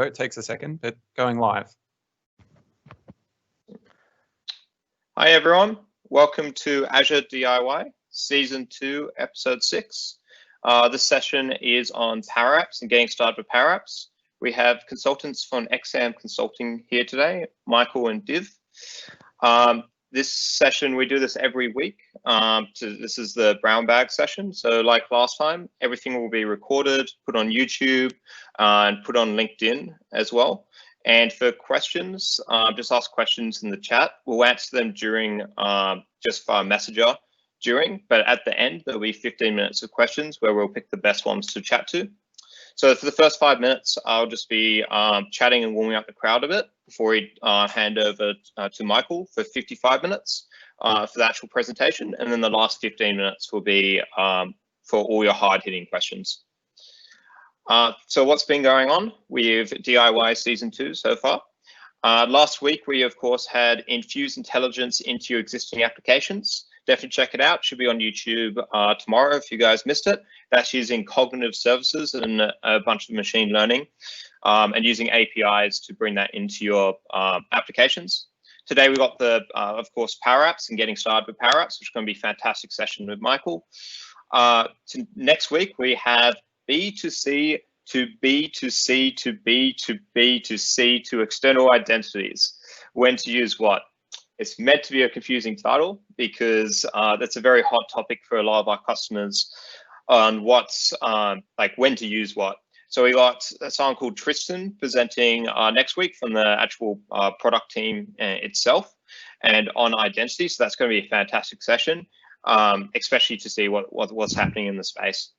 It takes a second, but going live. Hi everyone, welcome to AzureDIY Season 2, Episode 6. This session is on PowerApps and getting started with PowerApps. We have consultants from XAM Consulting here today, Michael and Div. This session, we do this every week. This is the brown bag session. So like last time, everything will be recorded, put on YouTube, and put on LinkedIn as well. And for questions, just ask questions in the chat. We'll answer them during, just via Messenger during, but at the end, there'll be 15 minutes of questions where we'll pick the best ones to chat to. So for the first 5 minutes, I'll just be chatting and warming up the crowd a bit before we hand over to Michael for 55 minutes for the actual presentation. And then the last 15 minutes will be for all your hard-hitting questions. So what's been going on with DIY Season 2 so far? Last week, we of course had infuse intelligence into your existing applications. Definitely check it out. Should be on YouTube tomorrow if you guys missed it. That's using cognitive services and a bunch of machine learning and using APIs to bring that into your applications. Today we got the, of course, PowerApps and getting started with PowerApps, which is going to be a fantastic session with Michael. Next week we have B2C to B to C to B to B to C to external identities. When to use what? It's meant to be a confusing title because that's a very hot topic for a lot of our customers on what's like when to use what. So we got someone called Tristan presenting next week from the actual product team itself and on identity. So that's going to be a fantastic session, especially to see what's happening in the space.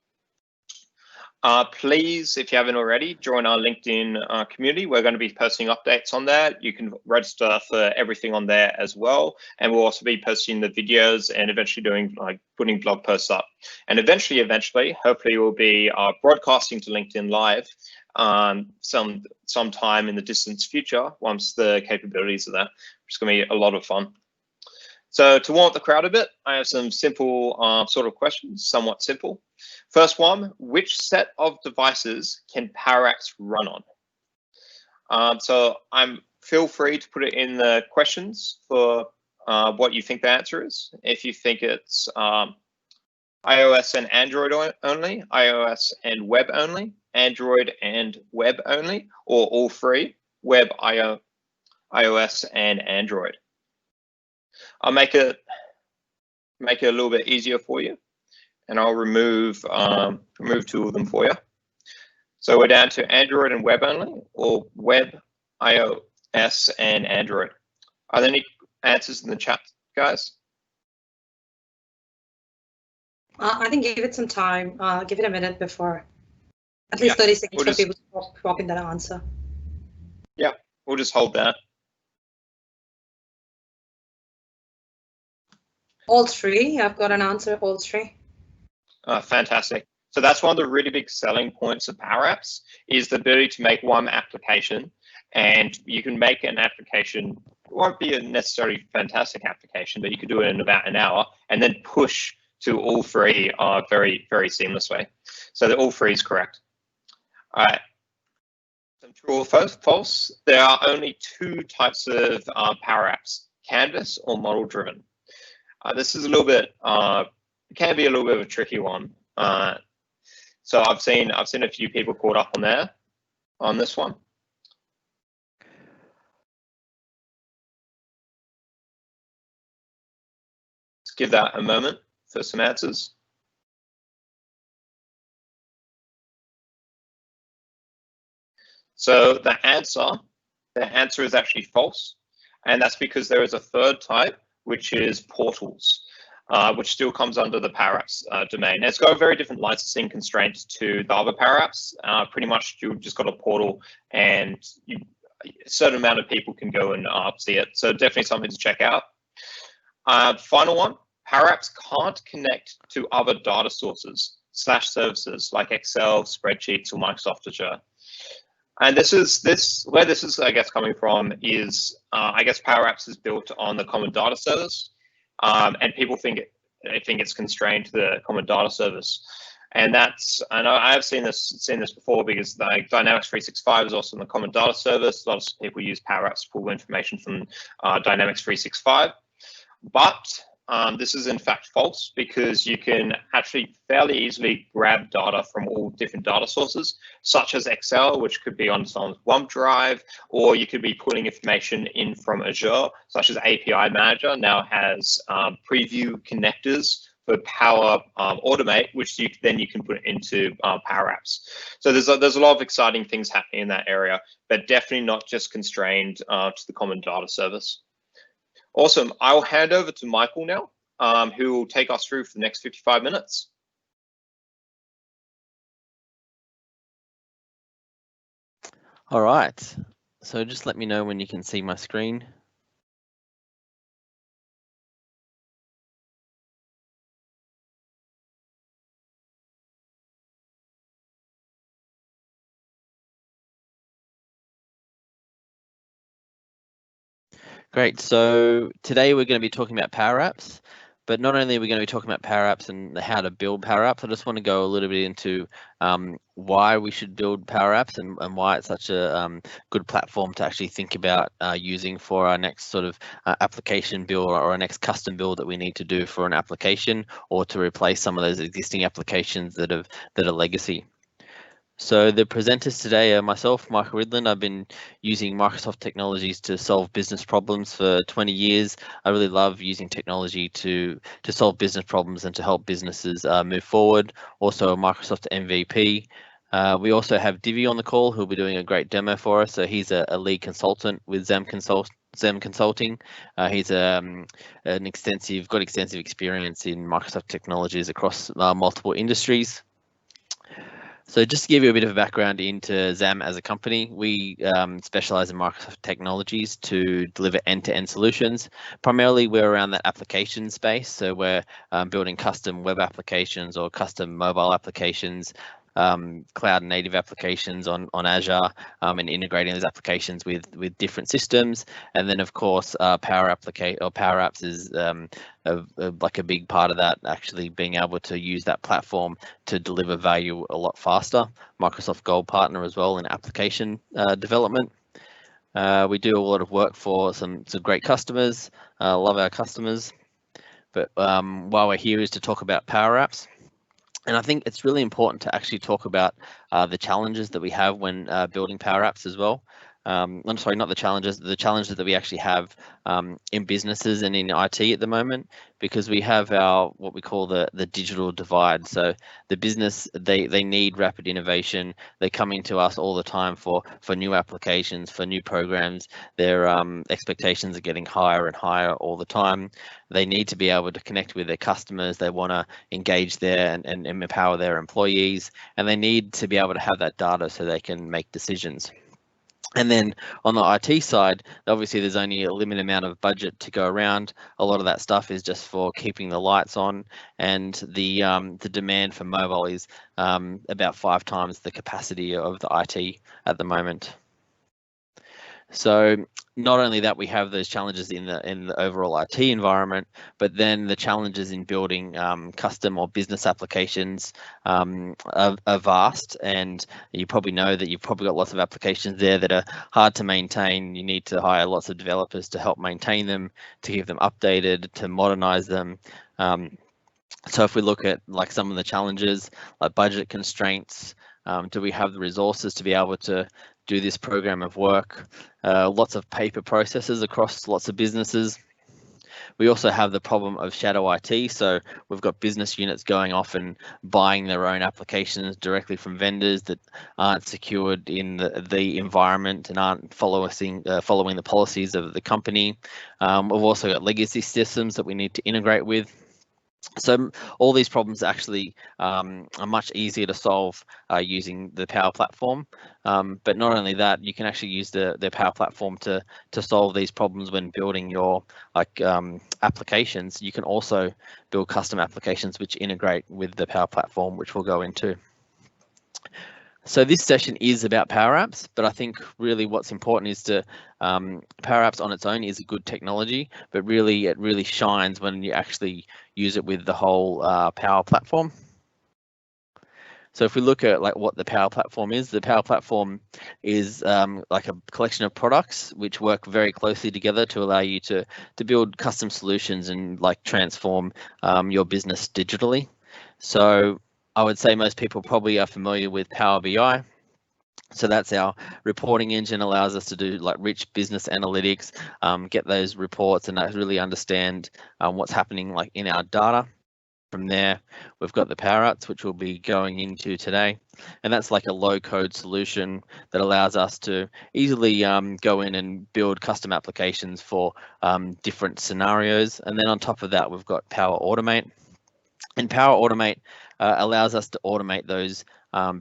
Please, if you haven't already, join our LinkedIn community. We're going to be posting updates on that. You can register for everything on there as well. And we'll also be posting the videos and eventually doing putting blog posts up. And eventually, hopefully we'll be broadcasting to LinkedIn Live sometime in the distant future once the capabilities are there, which is going to be a lot of fun. So to warm up the crowd a bit, I have some simple sort of questions, somewhat simple. First one, which set of devices can PowerApps run on? So feel free to put it in the questions for what you think the answer is. If you think it's iOS and Android only, iOS and web only, Android and web only, or all three, web, iOS and Android. I'll make it a little bit easier for you, and I'll remove two of them for you. So we're down to Android and web only, or web, iOS, and Android. Are there any answers in the chat, guys? I think give it some time. Give it a minute before, at least 30 seconds for people to drop in that answer. Yeah, we'll just hold that. All three. I've got an answer. All three. Fantastic. So that's one of the really big selling points of PowerApps is the ability to make one application, and you can make an application. It won't be a necessarily fantastic application, but you could do it in about an hour and then push to all three very, very seamlessly. So all three is correct. All right. Some true or false. There are only two types of PowerApps: Canvas or model driven. This is a little bit, can be a little bit of a tricky one. So I've seen a few people caught up on this one. Let's give that a moment for some answers. So the answer is actually false, and that's because there is a third type, which is portals, which still comes under the PowerApps domain. It's got a very different licensing constraints to the other PowerApps. Pretty much you've just got a portal and a certain amount of people can go and see it. So definitely something to check out. Final one, PowerApps can't connect to other data sources / services like Excel, spreadsheets, or Microsoft Azure. And where this is, I guess, coming from is, I guess PowerApps is built on the common data service, and people think it's constrained to the common data service. And I have seen this before, because like Dynamics 365 is also in the common data service. A lot of people use PowerApps to pull information from Dynamics 365, but this is in fact false, because you can actually fairly easily grab data from all different data sources, such as Excel, which could be on someone's OneDrive, or you could be pulling information in from Azure, such as API Manager now has preview connectors for Power Automate, which you can put into PowerApps. So there's a lot of exciting things happening in that area, but definitely not just constrained to the common data service. Awesome. I'll hand over to Michael now, who will take us through for the next 55 minutes. All right. So just let me know when you can see my screen. Great. So today we're going to be talking about PowerApps, but not only are we going to be talking about PowerApps and how to build PowerApps, I just want to go a little bit into why we should build PowerApps and why it's such a good platform to actually think about using for our next sort of application build or our next custom build that we need to do for an application, or to replace some of those existing applications that are legacy. So the presenters today are myself, Michael Ridland. I've been using Microsoft technologies to solve business problems for 20 years. I really love using technology to solve business problems and to help businesses move forward. Also a Microsoft MVP. We also have Divi on the call, who'll be doing a great demo for us. So he's a lead consultant with Zem Consulting. He's got extensive experience in Microsoft technologies across multiple industries. So just to give you a bit of a background into Zam as a company, we specialize in Microsoft technologies to deliver end-to-end solutions. Primarily, we're around that application space. So we're building custom web applications or custom mobile applications, cloud native applications on Azure, and integrating those applications with different systems. And then of course, PowerApps is like a big part of that, actually being able to use that platform to deliver value a lot faster. Microsoft Gold Partner as well in application development. We do a lot of work for some great customers, love our customers. But while we're here is to talk about PowerApps. And I think it's really important to actually talk about the challenges that we have when building PowerApps as well. I'm sorry, not the challenges that we actually have in businesses and in IT at the moment, because we have what we call the digital divide. So the business, they need rapid innovation. They're coming to us all the time for new applications, for new programs. Their expectations are getting higher and higher all the time. They need to be able to connect with their customers. They want to engage there and empower their employees, and they need to be able to have that data so they can make decisions. And then on the IT side, obviously there's only a limited amount of budget to go around. A lot of that stuff is just for keeping the lights on, and the demand for mobile is about 5 times the capacity of the IT at the moment. So not only that, we have those challenges in the overall IT environment, but then the challenges in building custom or business applications are vast. And you probably know that you've probably got lots of applications there that are hard to maintain. You need to hire lots of developers to help maintain them, to keep them updated, to modernize them. So if we look at like some of the challenges, like budget constraints, do we have the resources to be able to do this program of work? Lots of paper processes across lots of businesses. We also have the problem of shadow IT. So we've got business units going off and buying their own applications directly from vendors that aren't secured in the environment and aren't following the policies of the company. We've also got legacy systems that we need to integrate with. So all these problems actually are much easier to solve using the Power Platform. But not only that, you can actually use the Power Platform to solve these problems when building your applications. You can also build custom applications which integrate with the Power Platform, which we'll go into. So this session is about PowerApps, but I think really what's important is to PowerApps on its own is a good technology, but really it really shines when you actually use it with the whole Power Platform. So if we look at like what the Power Platform is, the Power Platform is like a collection of products which work very closely together to allow you to build custom solutions and like transform your business digitally. So I would say most people probably are familiar with Power BI. So that's our reporting engine, allows us to do like rich business analytics, get those reports and really understand what's happening like in our data. From there, we've got the PowerApps, which we'll be going into today, and that's like a low-code solution that allows us to easily go in and build custom applications for different scenarios. And then on top of that, we've got Power Automate, and Power Automate allows us to automate those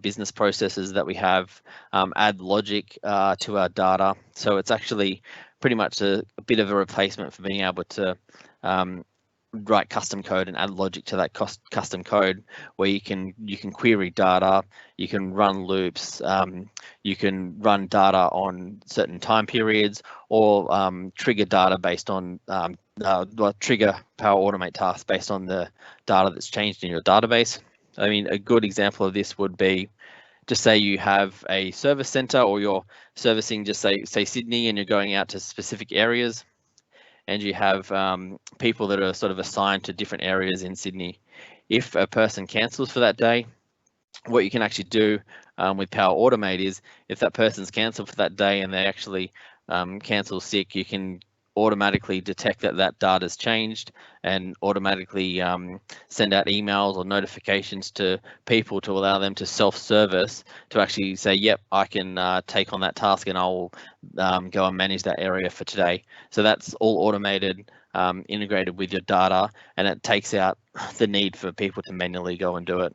business processes that we have, add logic to our data. So it's actually pretty much a bit of a replacement for being able to write custom code and add logic to that custom code, where you can query data, you can run loops, you can run data on certain time periods, or trigger data based on trigger Power Automate tasks based on the data that's changed in your database. I mean, a good example of this would be, just say you have a service center, or you're servicing just say Sydney, and you're going out to specific areas, and you have people that are sort of assigned to different areas in Sydney. If a person cancels for that day, what you can actually do with Power Automate is, if that person's cancelled for that day and they actually cancel sick, you can automatically detect that that data's changed and automatically send out emails or notifications to people to allow them to self-service to actually say, yep, I can take on that task and I'll go and manage that area for today. So that's all automated, integrated with your data, and it takes out the need for people to manually go and do it.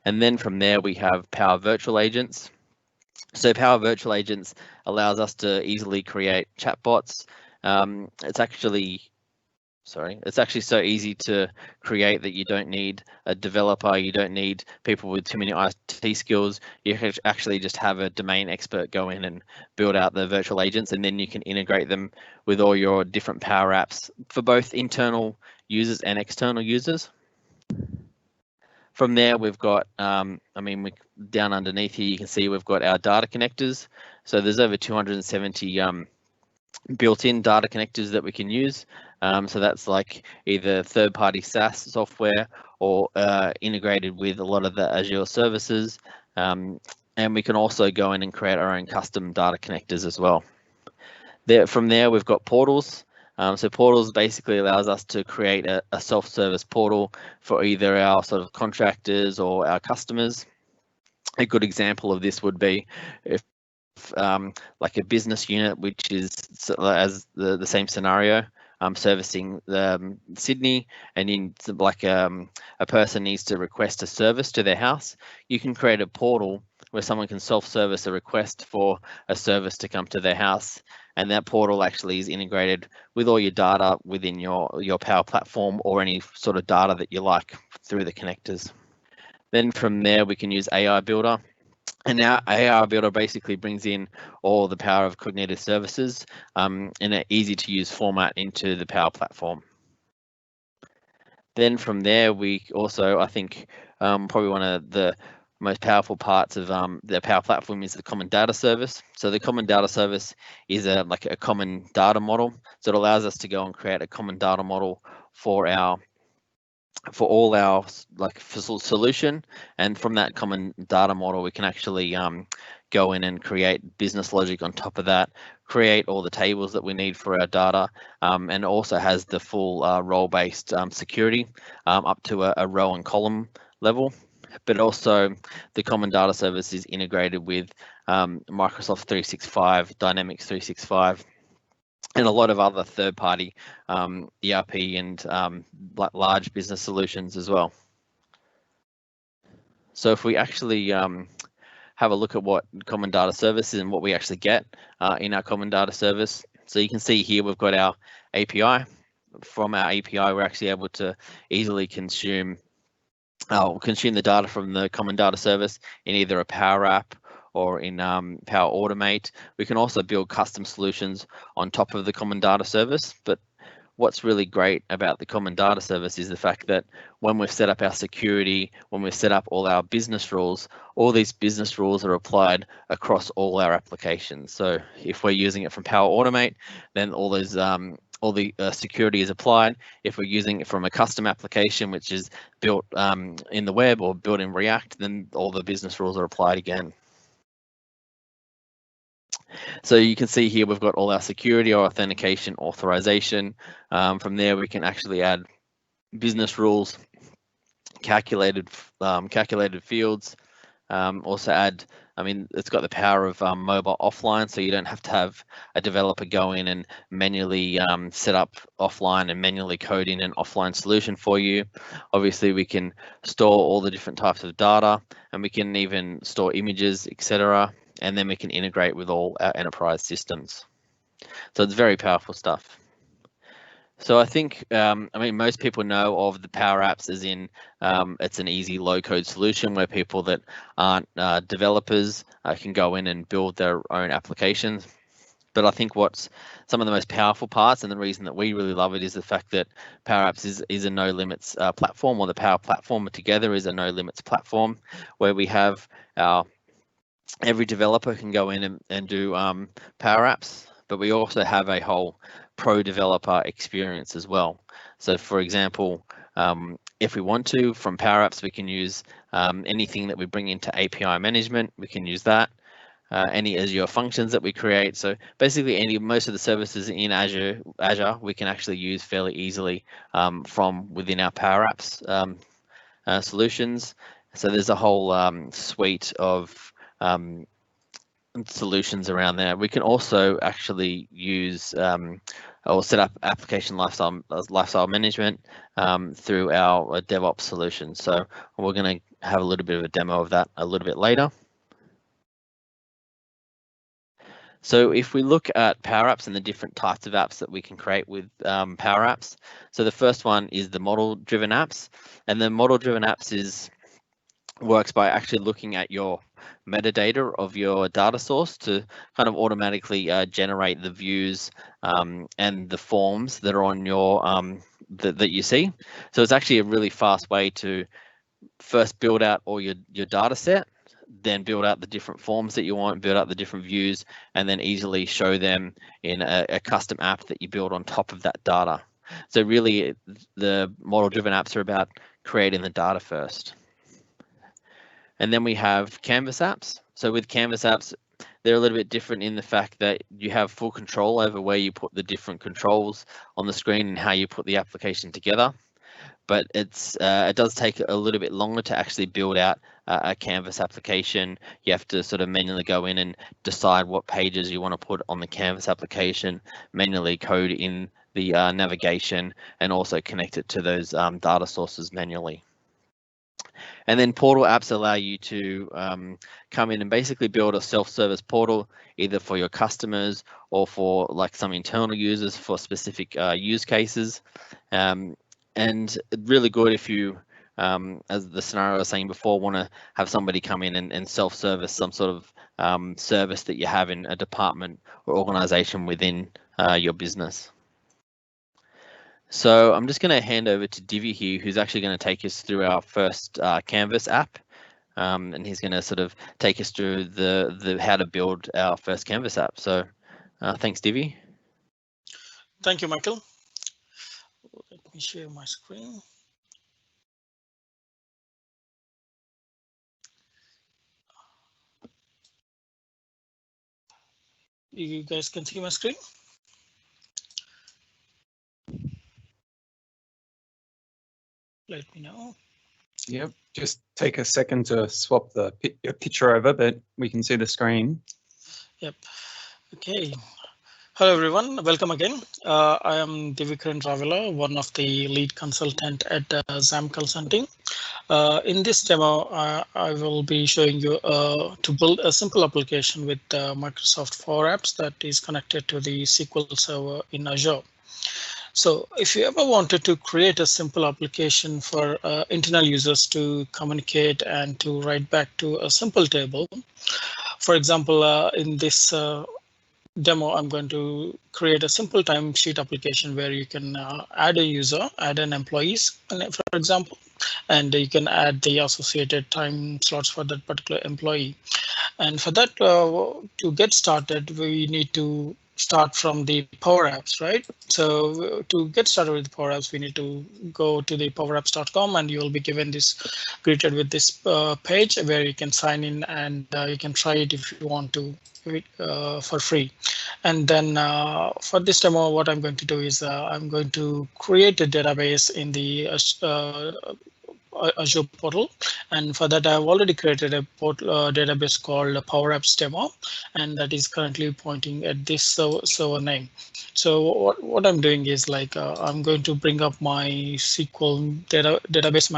And then from there, we have Power Virtual Agents. So Power Virtual Agents allows us to easily create chatbots. It's actually so easy to create that you don't need a developer, you don't need people with too many IT skills. You can actually just have a domain expert go in and build out the virtual agents, and then you can integrate them with all your different Power Apps for both internal users and external users. From there, we've got, down underneath here, you can see we've got our data connectors. So there's over 270 built-in data connectors that we can use. So that's like either third-party SaaS software or integrated with a lot of the Azure services. And we can also go in and create our own custom data connectors as well. From there, we've got portals. So portals basically allows us to create a self-service portal for either our sort of contractors or our customers. A good example of this would be if like a business unit, which is as the same scenario, servicing Sydney, and in like a person needs to request a service to their house, you can create a portal where someone can self-service a request for a service to come to their house, and that portal actually is integrated with all your data within your Power Platform, or any sort of data that you like through the connectors. Then from there, we can use AI Builder. And now AI Builder basically brings in all the power of cognitive services in an easy to use format into the Power Platform. Then from there, we also, I think, probably one of the most powerful parts of the Power Platform is the Common Data Service. So the Common Data Service is like a common data model. So it allows us to go and create a common data model for all our solution, and from that common data model, we can actually go in and create business logic on top of that, create all the tables that we need for our data, and also has the full role-based security up to a row and column level. But also the Common Data Service is integrated with Microsoft 365, Dynamics 365, and a lot of other third-party ERP and large business solutions as well. So if we actually have a look at what Common Data Service is and what we actually get in our Common Data Service, so you can see here we've got our API. From our API, we're actually able to easily consume the data from the Common Data Service in either a Power App or in Power Automate. We can also build custom solutions on top of the Common Data Service, but what's really great about the Common Data Service is the fact that when we've set up our security, when we've set up all our business rules, all these business rules are applied across all our applications. So if we're using it from Power Automate, then all those all the security is applied. If we're using it from a custom application, which is built in the web or built in React, then all the business rules are applied again. So you can see here we've got all our security, our authentication, authorization. From there we can actually add business rules, calculated fields. Also add, I mean, it's got the power of mobile offline, so you don't have to have a developer go in and manually set up offline and manually code in an offline solution for you. Obviously, we can store all the different types of data, and we can even store images, etc. And then we can integrate with all our enterprise systems. So it's very powerful stuff. So I think, I mean, most people know of the PowerApps as in it's an easy low-code solution where people that aren't developers can go in and build their own applications. But I think what's some of the most powerful parts, and the reason that we really love it, is the fact that PowerApps is a no-limits platform, or the Power Platform together is a no-limits platform, where we have our every developer can go in and do PowerApps, but we also have a whole pro developer experience as well. So for example, if we want to, from PowerApps, we can use anything that we bring into API management, we can use that. Any Azure functions that we create. So basically most of the services in Azure we can actually use fairly easily from within our PowerApps solutions. So there's a whole suite of solutions around there. We can also actually use or set up application lifecycle management through our DevOps solution. So we're going to have a little bit of a demo of that a little bit later. So if we look at PowerApps and the different types of apps that we can create with PowerApps, so the first one is the model-driven apps, and the model-driven apps works by actually looking at your metadata of your data source to kind of automatically generate the views and the forms that are on your that you see. So it's actually a really fast way to first build out all your data set, then build out the different forms that you want, build out the different views, and then easily show them in a custom app that you build on top of that data. So really the model-driven apps are about creating the data first. And then we have Canvas apps. So with Canvas apps, they're a little bit different in the fact that you have full control over where you put the different controls on the screen and how you put the application together. But it does take a little bit longer to actually build out a Canvas application. You have to sort of manually go in and decide what pages you want to put on the Canvas application, manually code in the navigation, and also connect it to those data sources manually. And then portal apps allow you to come in and basically build a self-service portal, either for your customers or for like some internal users for specific use cases. And really good if you, as the scenario I was saying before, want to have somebody come in and self-service some sort of service that you have in a department or organization within your business. So I'm just going to hand over to Divi here, who's actually going to take us through our first Canvas app, and he's going to sort of take us through the how to build our first Canvas app. So thanks, Divi. Thank you, Michael. Let me share my screen. You guys can see my screen? Let me know. Yep, just take a second to swap the picture over, but we can see the screen. Yep. Okay. Hello, everyone. Welcome again. I am Divikaran Ravela, one of the lead consultant at ZAM Consulting. In this demo, I will be showing you to build a simple application with Microsoft PowerApps that is connected to the SQL Server in Azure. So if you ever wanted to create a simple application for internal users to communicate and to write back to a simple table, for example, in this demo, I'm going to create a simple timesheet application where you can add a user, add an employees, for example, and you can add the associated time slots for that particular employee. And for that, to get started, we need to start from the PowerApps, right? So to get started with PowerApps, we need to go to the PowerApps.com, and you will be given this, greeted with this page where you can sign in, and you can try it if you want to for free. And then for this demo, what I'm going to do is I'm going to create a database in the Azure portal, and for that I've already created a database called PowerApps demo, and that is currently pointing at this server name. So what I'm doing is like I'm going to bring up my SQL database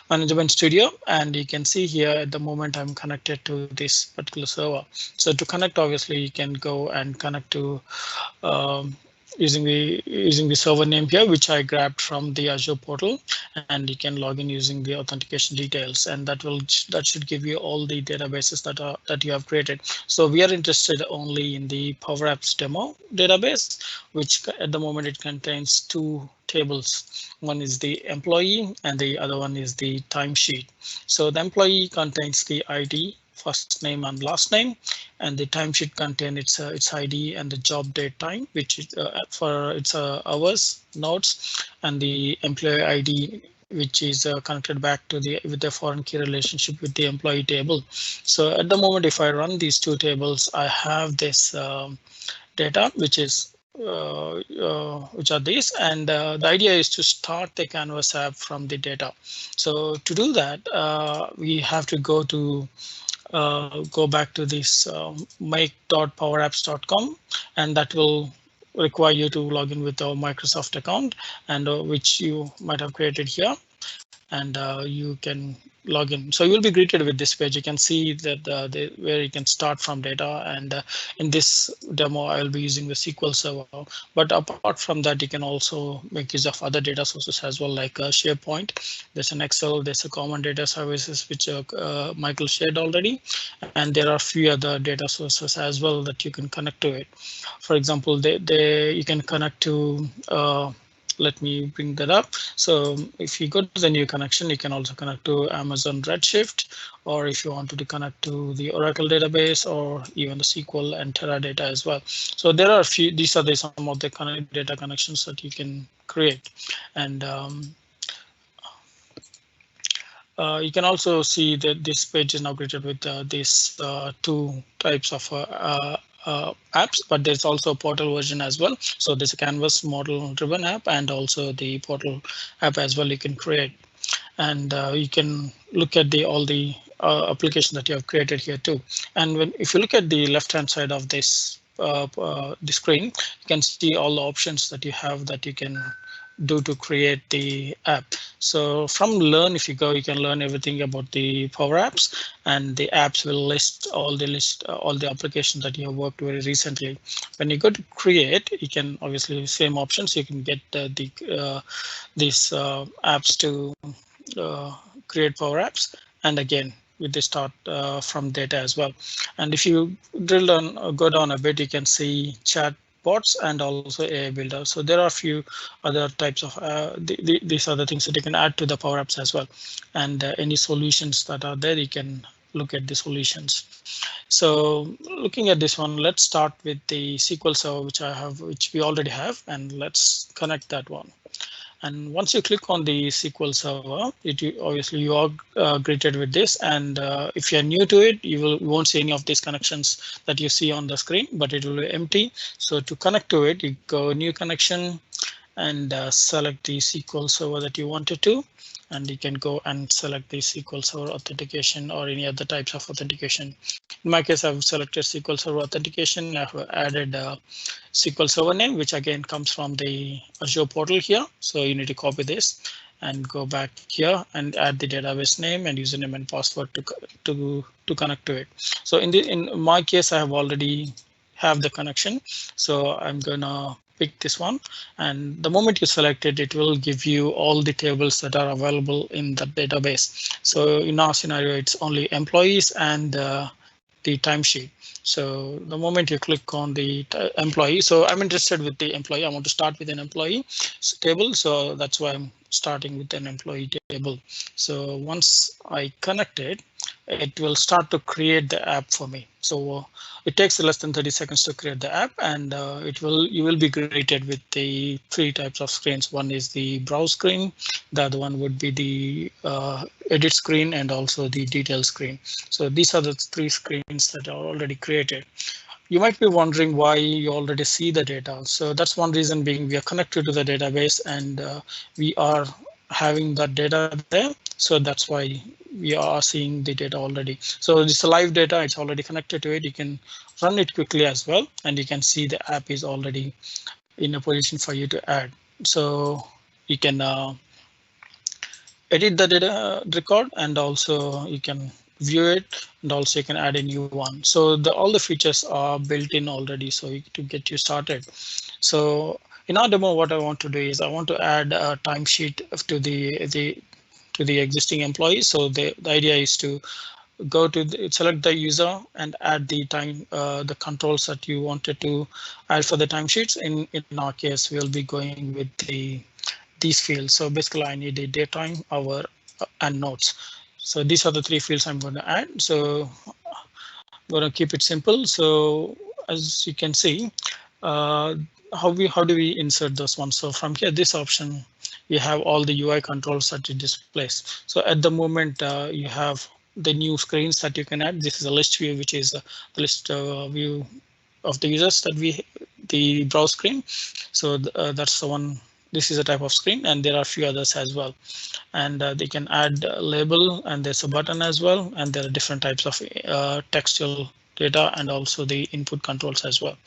management studio, and you can see here at the moment I'm connected to this particular server. So to connect, obviously you can go and connect to using the server name here, which I grabbed from the Azure portal, and you can log in using the authentication details, and that should give you all the databases that you have created. So we are interested only in the PowerApps demo database, which at the moment it contains two tables. One is the employee and the other one is the timesheet. So the employee contains the ID, first name and last name, and the timesheet contains its ID and the job date time, which is for its hours, notes, and the employee ID, which is connected back to with the foreign key relationship with the employee table. So at the moment, if I run these two tables, I have this data, which are these, and the idea is to start the Canvas app from the data. So to do that, we have to go back to this make.powerapps.com, and that will require you to log in with a Microsoft account, and which you might have created here, and you can log in. So you'll be greeted with this page. You can see that where you can start from data, and in this demo I'll be using the SQL Server, but apart from that you can also make use of other data sources as well, like SharePoint. There's an Excel, there's a common data services which Michael shared already, and there are a few other data sources as well that you can connect to it. For example, you can connect to let me bring that up. So if you go to the new connection, you can also connect to Amazon Redshift, or if you wanted to connect to the Oracle database, or even the SQL and Teradata as well. So there are a few, these are some of the data connections that you can create. And you can also see that this page is now created with these two types of apps, but there's also a portal version as well. So there's a Canvas model driven app and also the portal app as well you can create. And you can look at all the applications that you have created here too. And if you look at the left hand side of this the screen, you can see all the options that you have that you can do to create the app. So from learn, if you go, you can learn everything about the PowerApps, and the apps will list all the applications that you have worked very recently. When you go to create, you can obviously same options. You can get these apps to create PowerApps, and again with the start from data as well. And if you drill down, go down a bit, you can see chat bots and also AI builder. So there are a few other types of these are the things that you can add to the PowerApps as well. And any solutions that are there, you can look at the solutions. So looking at this one, let's start with the SQL Server, which we already have, and let's connect that one. And once you click on the SQL Server, obviously you are greeted with this. And if you're new to it, you won't see any of these connections that you see on the screen, but it will be empty. So to connect to it, you go new connection and select the SQL Server that you wanted to. And you can go and select the SQL Server authentication or any other types of authentication. In my case, I've selected SQL Server authentication. I've added SQL Server name, which again comes from the Azure portal here. So you need to copy this and go back here and add the database name and username and password to connect to it. So in my case, I have already have the connection. So I'm gonna pick this one, and the moment you select it, it will give you all the tables that are available in the database. So in our scenario, it's only employees and the timesheet. So the moment you click on the employee, so I'm interested with the employee. I want to start with an employee table. So that's why I'm starting with an employee table. So once I connect it, it will start to create the app for me. So it takes less than 30 seconds to create the app, and you will be greeted with the 3 types of screens. One is the browse screen, the other one would be the edit screen, and also the detail screen. So these are the 3 screens that are already created. You might be wondering why you already see the data. So that's one reason being we are connected to the database, and we are having that data there. So that's why we are seeing the data already. So it's a live data, it's already connected to it. You can run it quickly as well, and you can see the app is already in a position for you to add. So you can edit the data record, and also you can view it, and also you can add a new one. So all the features are built in already, so to get you started. So in our demo, what I want to do is I want to add a timesheet to the existing employees. So the idea is to go to select the user and add the time the controls that you wanted to add for the timesheets. In our case, we'll be going with these fields. So basically I need a daytime, hour, and notes. So these are the 3 fields I'm going to add. So I'm going to keep it simple. So as you can see, how do we insert those ones? So from here, this option, you have all the UI controls that it displays. So at the moment, you have the new screens that you can add. This is a list view, which is the list view of the users that the browse screen. So that's the one. This is a type of screen, and there are a few others as well. And they can add a label, and there's a button as well. And there are different types of textual data, and also the input controls as well,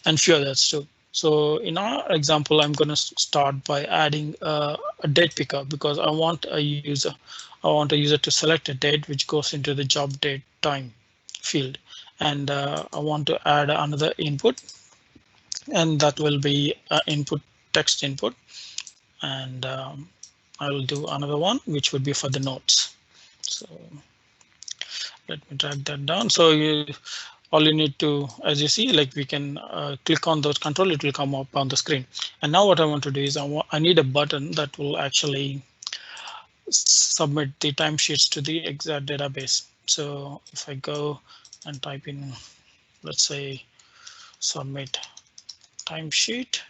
and few others too. So in our example, I'm going to start by adding a date picker, because I want a user to select a date which goes into the job date time field. And I want to add another input, and that will be input text input. And I will do another one, which would be for the notes. So let me drag that down. So all you need to, as you see, like we can click on those control, it will come up on the screen. And now what I want to do is I need a button that will actually submit the timesheets to the exact database. So if I go and type in, let's say, submit timesheet,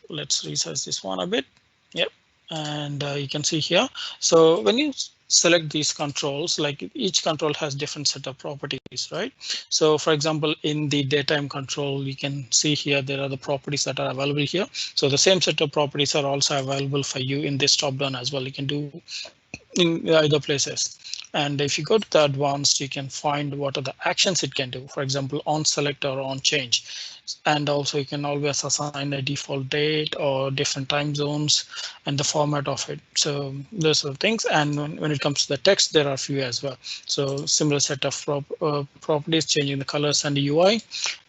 let's resize this one a bit. Yep. And you can see here. So when you select these controls, like each control has different set of properties, right? So for example, in the daytime control, you can see here there are the properties that are available here. So the same set of properties are also available for you in this top down as well. You can do in either places. And if you go to the advanced, you can find what are the actions it can do. For example, on select or on change. And also you can always assign a default date or different time zones and the format of it. So those are the things. And when it comes to the text, there are a few as well. So similar set of properties, changing the colors and the UI,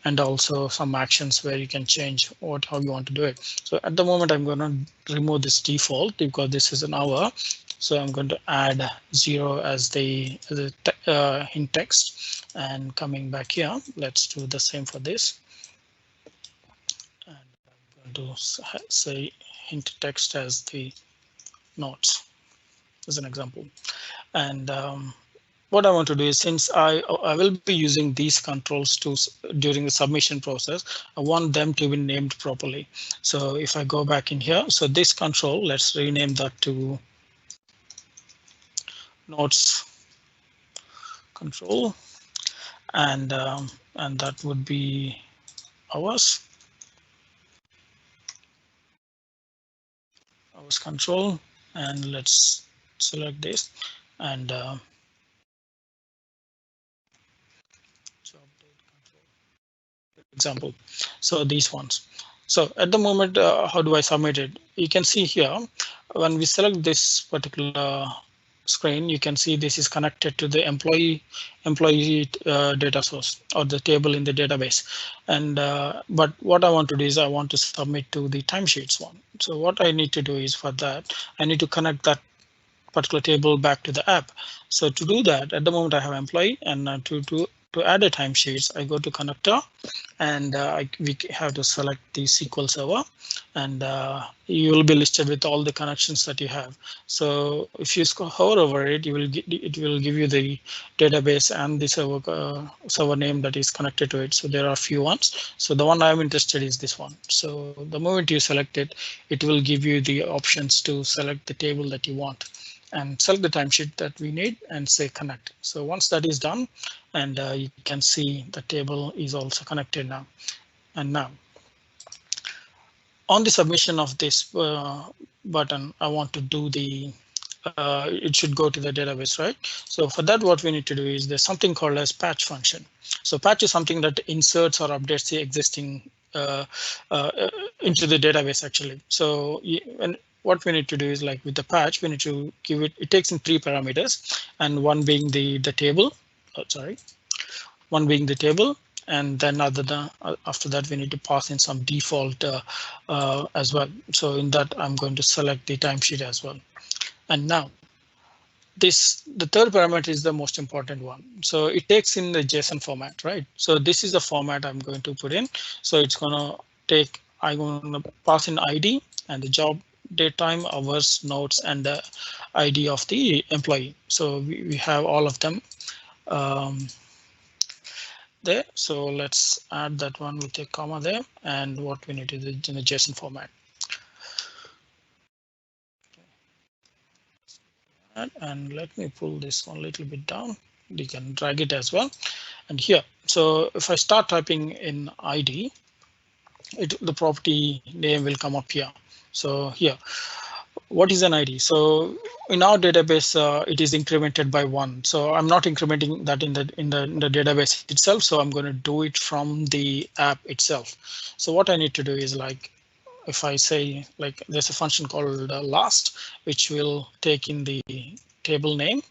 and also some actions where you can change how you want to do it. So at the moment, I'm going to remove this default because this is an hour. So I'm going to add 0 as the hint text. And coming back here, let's do the same for this. And I'm going to say hint text as the notes as an example. And what I want to do is, since I will be using these controls during the submission process, I want them to be named properly. So if I go back in here, so this control, let's rename that to notes control, and that would be hours control. And let's select this and job date control example. So these ones. So at the moment, how do I submit it? You can see here when we select this particular screen, you can see this is connected to the employee data source or the table in the database. And but what I want to do is I want to submit to the timesheets one. So what I need to do is, for that, I need to connect that particular table back to the app. So to do that, at the moment I have employee, and to add a timesheets, I go to connector, and we have to select the SQL Server, and you will be listed with all the connections that you have. So if you hover over it, it will give you the database and the server name that is connected to it. So there are a few ones. So the one I'm interested is this one. So the moment you select it, it will give you the options to select the table that you want and select the timesheet that we need and say connect. So once that is done, and you can see the table is also connected now. And now on the submission of this button, I want to do the it should go to the database, right? So for that, what we need to do is there's something called as patch function. So patch is something that inserts or updates the existing into the database actually. So what we need to do is, like with the patch, we need to give it takes in 3 parameters, and one being the table. One being the table, and then after that we need to pass in some default as well. So in that, I'm going to select the timesheet as well. And now the third parameter is the most important one. So it takes in the JSON format, right? So this is the format I'm going to put in. So it's gonna take, I'm going to pass in ID and the job, date, time, hours, notes, and the ID of the employee. So we have all of them there. So let's add that one with a comma there, and what we need to do in the JSON format. And let me pull this one a little bit down. You can drag it as well. And here, so if I start typing in ID, the property name will come up here. So here, what is an ID? So in our database, it is incremented by 1. So I'm not incrementing that in the database itself. So I'm going to do it from the app itself. So what I need to do is, like, if I say, like, there's a function called last, which will take in the table name,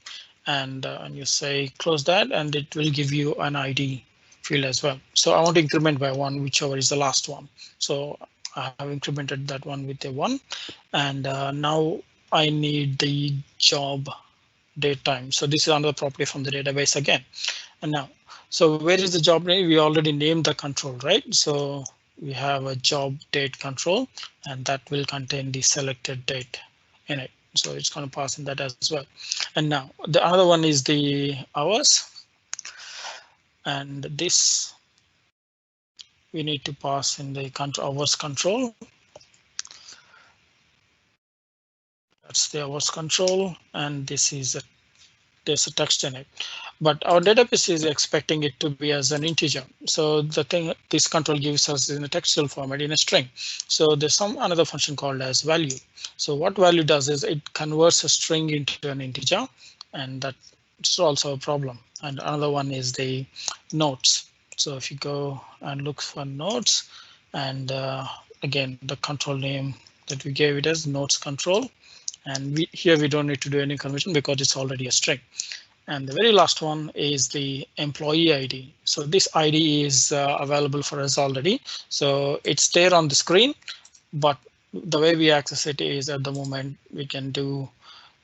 and you say close that, and it will give you an ID field as well. So I want to increment by 1, whichever is the last one. So I have incremented that one with a 1, and now I need the job, date, time. So this is another property from the database again. And now, so where is the job name? We already named the control, right? So we have a job date control, and that will contain the selected date in it. So it's going to pass in that as well. And now the other one is the hours, and this we need to pass in the hours control. That's the hours control, and this is there's a text in it, but our database is expecting it to be as an integer. So the thing this control gives us in a textual format in a string. So there's another function called as value. So what value does is it converts a string into an integer, and that's also a problem. And another one is the notes. So if you go and look for notes, and again, the control name that we gave it as notes control. And here we don't need to do any conversion because it's already a string. And the very last one is the employee ID. So this ID is available for us already. So it's there on the screen, but the way we access it is at the moment we can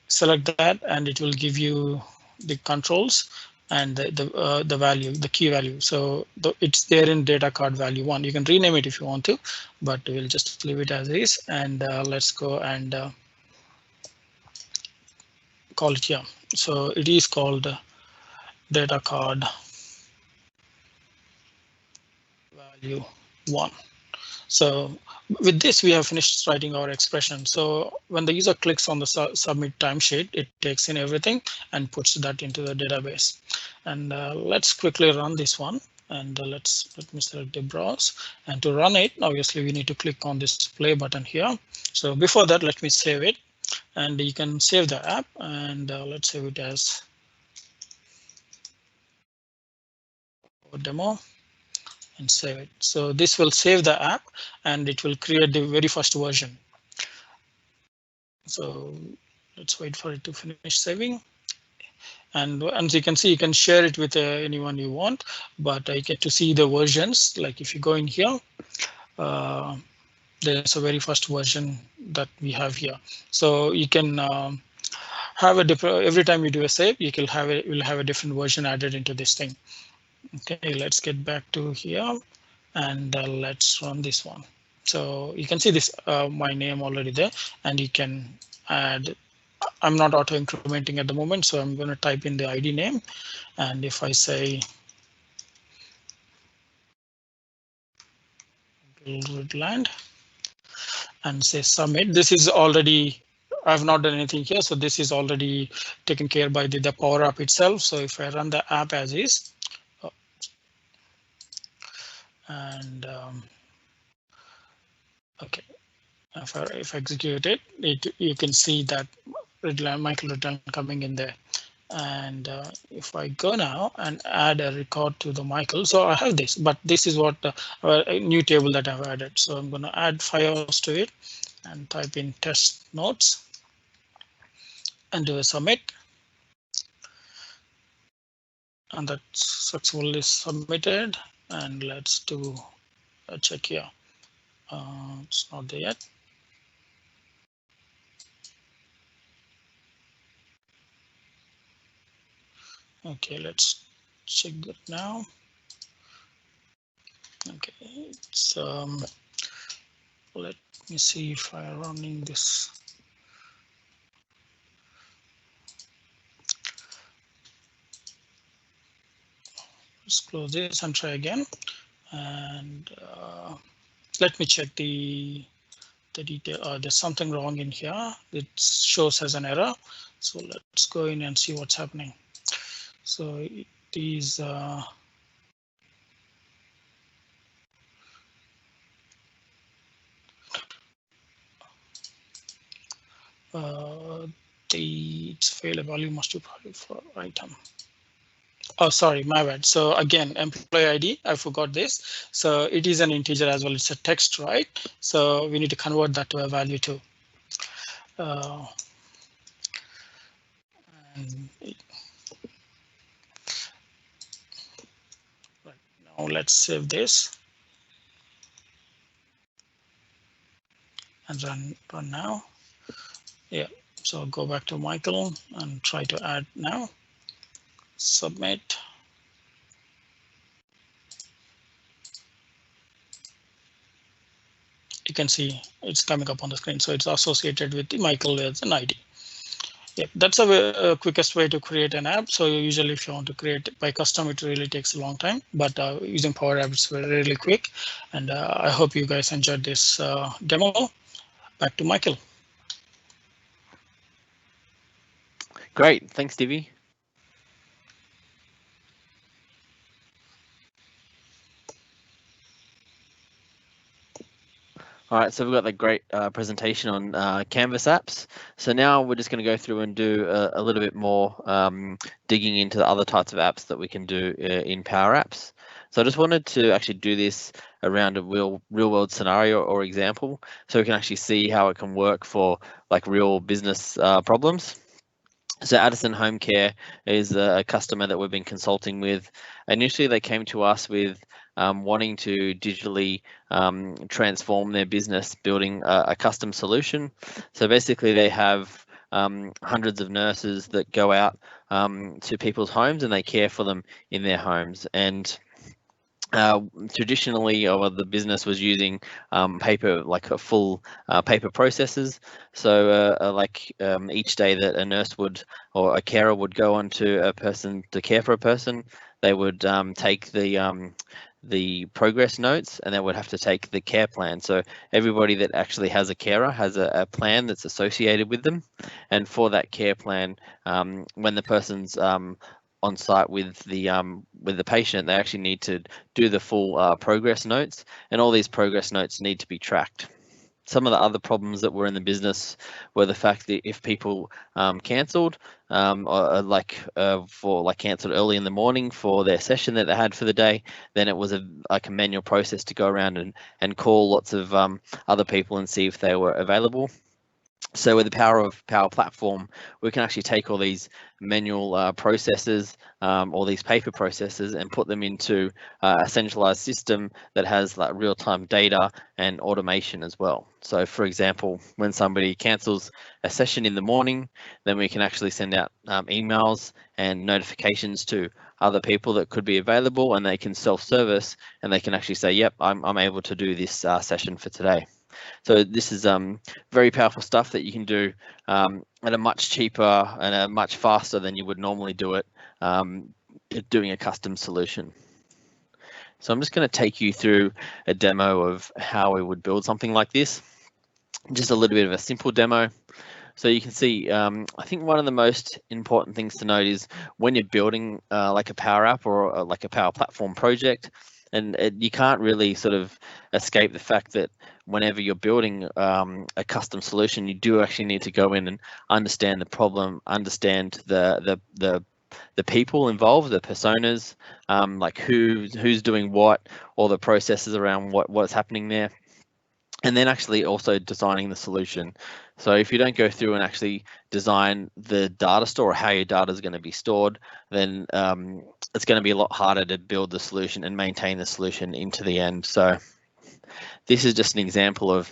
select that, and it will give you the controls and the value, the key value. So it's there in data card value 1. You can rename it if you want to, but we'll just leave it as is. And let's go and call it here. So it is called data card value 1. So with this, we have finished writing our expression. So when the user clicks on the submit timesheet, it takes in everything and puts that into the database. And let's quickly run this one. And let me select the browse. And to run it, obviously we need to click on this play button here. So before that, let me save it. And you can save the app, and let's save it as demo and save it. So this will save the app, and it will create the very first version. So let's wait for it to finish saving. And as you can see, you can share it with anyone you want, but I get to see the versions. Like if you go in here, there's a very first version that we have here. So you can have a different, every time you do a save, you will have a different version added into this thing. Okay, let's get back to here and let's run this one. So you can see this my name already there, and you can add. I'm not auto incrementing at the moment, so I'm going to type in the ID name, and if I say Land and say submit, this is already, I've not done anything here, so this is already taken care by the Power App itself. So if I run the app as is, and okay, if I execute it, you can see that Michael return coming in there. And if I go now and add a record to the Michael, so I have this, but this is what a new table that I've added. So I'm going to add 5 hours to it and type in test notes and do a submit. And that's successfully submitted. And let's do a check here. It's not there yet. Okay, let's check that now. Okay, it's let me see if I'm running this. Let's close this and try again. And let me check the detail. There's something wrong in here. It shows as an error. So let's go in and see what's happening. So it is its failure value must be provided for item. Oh, sorry, my bad. So again, employee ID, I forgot this. So it is an integer as well. It's a text, right? So we need to convert that to a value too. Right, now let's save this and run now. Yeah, so go back to Michael and try to add now. Submit. You can see it's coming up on the screen. So it's associated with the Michael as an ID. Yeah, that's a quickest way to create an app. So usually if you want to create it by custom, it really takes a long time, but using PowerApps it's really quick. And I hope you guys enjoyed this demo. Back to Michael. Great, thanks, Divi. All right, so we've got the great presentation on Canvas apps. So now we're just going to go through and do a little bit more digging into the other types of apps that we can do in PowerApps. So I just wanted to actually do this around a real world scenario or example, so we can actually see how it can work for like real business problems. So Addison Home Care is a customer that we've been consulting with. Initially, they came to us with wanting to digitally transform their business, building a custom solution. So basically, they have hundreds of nurses that go out to people's homes and they care for them in their homes. And traditionally, the business was using paper, like a full paper processes. So each day that a nurse would or a carer would go on to a person to care for a person, they would take the progress notes and they would have to take the care plan. So everybody that actually has a carer has a plan that's associated with them. And for that care plan, when the person's on site with the patient, they actually need to do the full progress notes, and all these progress notes need to be tracked. Some of the other problems that were in the business were the fact that if people cancelled, cancelled early in the morning for their session that they had for the day, then it was a manual process to go around and call lots of other people and see if they were available. So with the power of Power Platform, we can actually take all these manual processes, all these paper processes, and put them into a centralized system that has like real-time data and automation as well. So for example, when somebody cancels a session in the morning, then we can actually send out emails and notifications to other people that could be available, and they can self-service, and they can actually say, yep, I'm able to do this session for today. So this is very powerful stuff that you can do at a much cheaper and a much faster than you would normally do it doing a custom solution. So I'm just going to take you through a demo of how we would build something like this. Just a little bit of a simple demo. So you can see, I think one of the most important things to note is when you're building like a Power App or like a Power Platform project, and you can't really sort of escape the fact that whenever you're building a custom solution, you do actually need to go in and understand the problem, understand the people involved, the personas, like who's doing what, all the processes around what's happening there, and then actually also designing the solution. So if you don't go through and actually design the data store or how your data is going to be stored, then it's going to be a lot harder to build the solution and maintain the solution into the end. So this is just an example of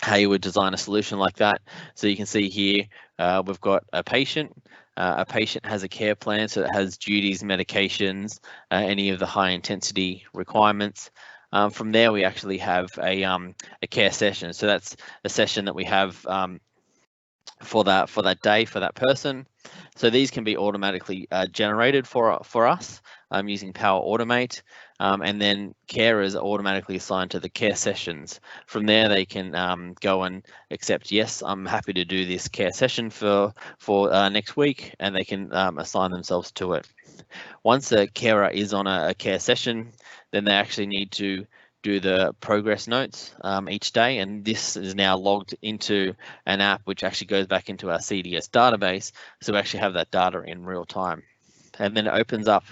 how you would design a solution like that. So you can see here, we've got a patient. A patient has a care plan, so it has duties, medications, any of the high intensity requirements. From there, we actually have a care session. So that's a session that we have for that day, for that person. So these can be automatically generated for us using Power Automate, and then carers are automatically assigned to the care sessions. From there, they can go and accept, yes, I'm happy to do this care session for next week, and they can assign themselves to it. Once a carer is on a care session, then they actually need to do the progress notes each day, and this is now logged into an app which actually goes back into our CDS database, so we actually have that data in real time. And then it opens up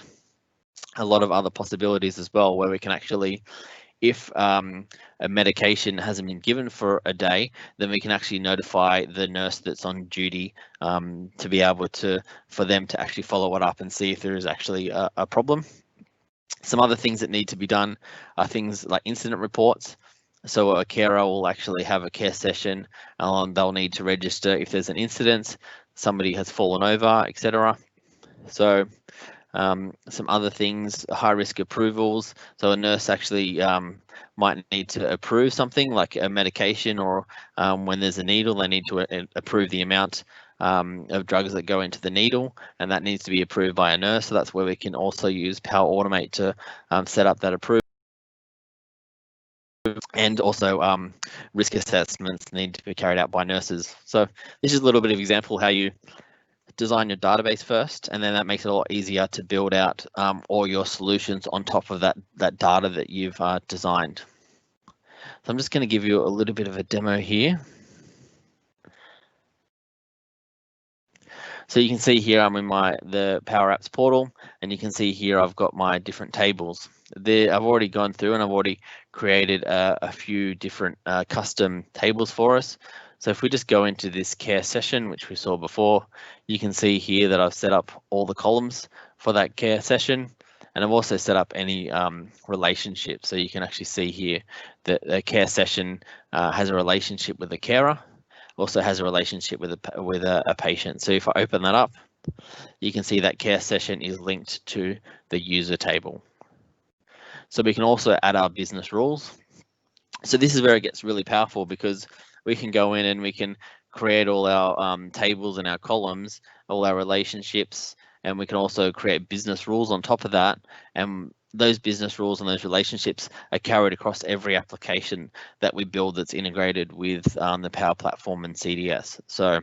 a lot of other possibilities as well, where we can actually, if a medication hasn't been given for a day, then we can actually notify the nurse that's on duty to be able to, for them to actually follow it up and see if there is actually a problem. Some other things that need to be done are things like incident reports. So a carer will actually have a care session, and they'll need to register if there's an incident, somebody has fallen over, etc. So some other things, high risk approvals. So a nurse actually might need to approve something like a medication, or when there's a needle, they need to approve the amount of drugs that go into the needle, and that needs to be approved by a nurse. So that's where we can also use Power Automate to set up that approval. And also risk assessments need to be carried out by nurses. So this is a little bit of example how you design your database first, and then that makes it a lot easier to build out all your solutions on top of that data that you've designed. So I'm just going to give you a little bit of a demo here. So you can see here I'm in the PowerApps portal, and you can see here I've got my different tables. I've already gone through and I've already created a few different custom tables for us. So if we just go into this care session, which we saw before, you can see here that I've set up all the columns for that care session, and I've also set up any relationship. So you can actually see here that the care session has a relationship with the carer, also has a relationship with a patient. So if I open that up, you can see that care session is linked to the user table. So we can also add our business rules. So this is where it gets really powerful, because we can go in and we can create all our tables and our columns, all our relationships, and we can also create business rules on top of that. And those business rules and those relationships are carried across every application that we build that's integrated with the Power Platform and CDS. So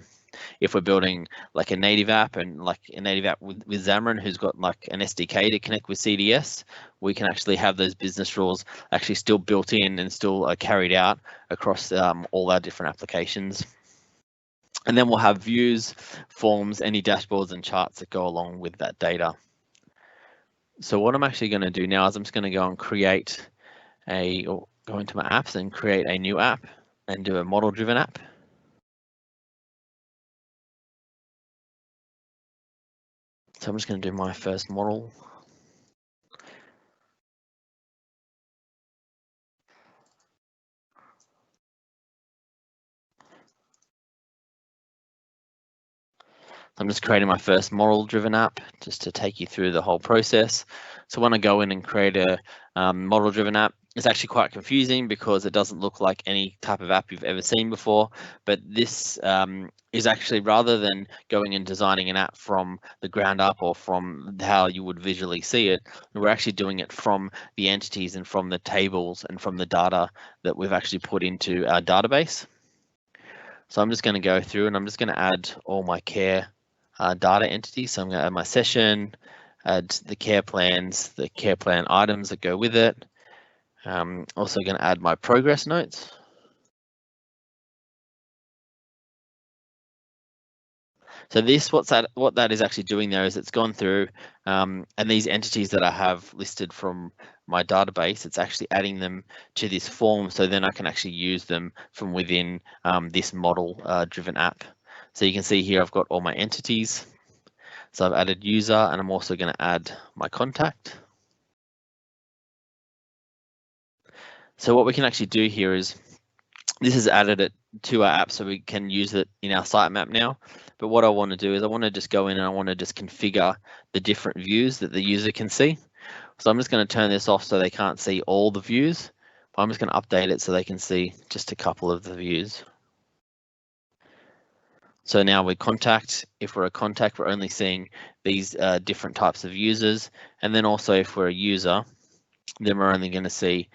if we're building like a native app, and like a native app with Xamarin, who's got like an SDK to connect with CDS, we can actually have those business rules actually still built in and still carried out across all our different applications. And then we'll have views, forms, any dashboards and charts that go along with that data. So what I'm actually going to do now is I'm just going to go and go into my apps and create a new app and do a model driven app. So I'm just going to do my first model. I'm just creating my first model-driven app just to take you through the whole process. So when I go in and create a model-driven app, it's actually quite confusing because it doesn't look like any type of app you've ever seen before. But this is actually, rather than going and designing an app from the ground up or from how you would visually see it, we're actually doing it from the entities and from the tables and from the data that we've actually put into our database. So I'm just going to go through and I'm just going to add all my care data entities. So I'm going to add my session, add the care plans, the care plan items that go with it. Also going to add my progress notes. So this, what that is actually doing there is it's gone through and these entities that I have listed from my database, it's actually adding them to this form, so then I can actually use them from within this model driven app. So you can see here I've got all my entities. So I've added user, and I'm also going to add my contact. So what we can actually do here is, this is added it to our app so we can use it in our sitemap now. But what I want to do is I want to just go in and I want to just configure the different views that the user can see. So I'm just going to turn this off so they can't see all the views. I'm just going to update it so they can see just a couple of the views. So now we contact, if we're a contact, we're only seeing these different types of users. And then also if we're a user, then we're only going to see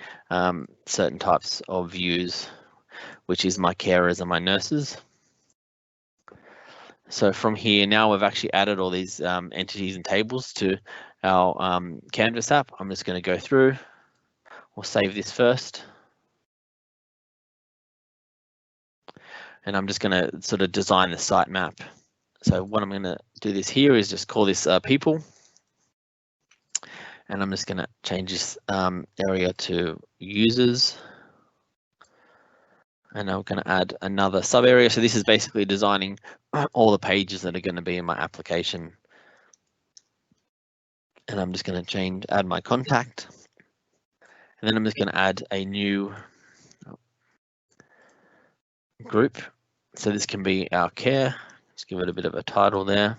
certain types of views, which is my carers and my nurses. So from here, now we've actually added all these entities and tables to our Canvas app. I'm just going to go through. We'll save this first. And I'm just going to sort of design the sitemap. So what I'm going to do this here is just call this people. And I'm just going to change this area to users. And I'm going to add another sub area. So this is basically designing all the pages that are going to be in my application. And I'm just going to add my contact. And then I'm just going to add a new group. So this can be our care. Just give it a bit of a title there.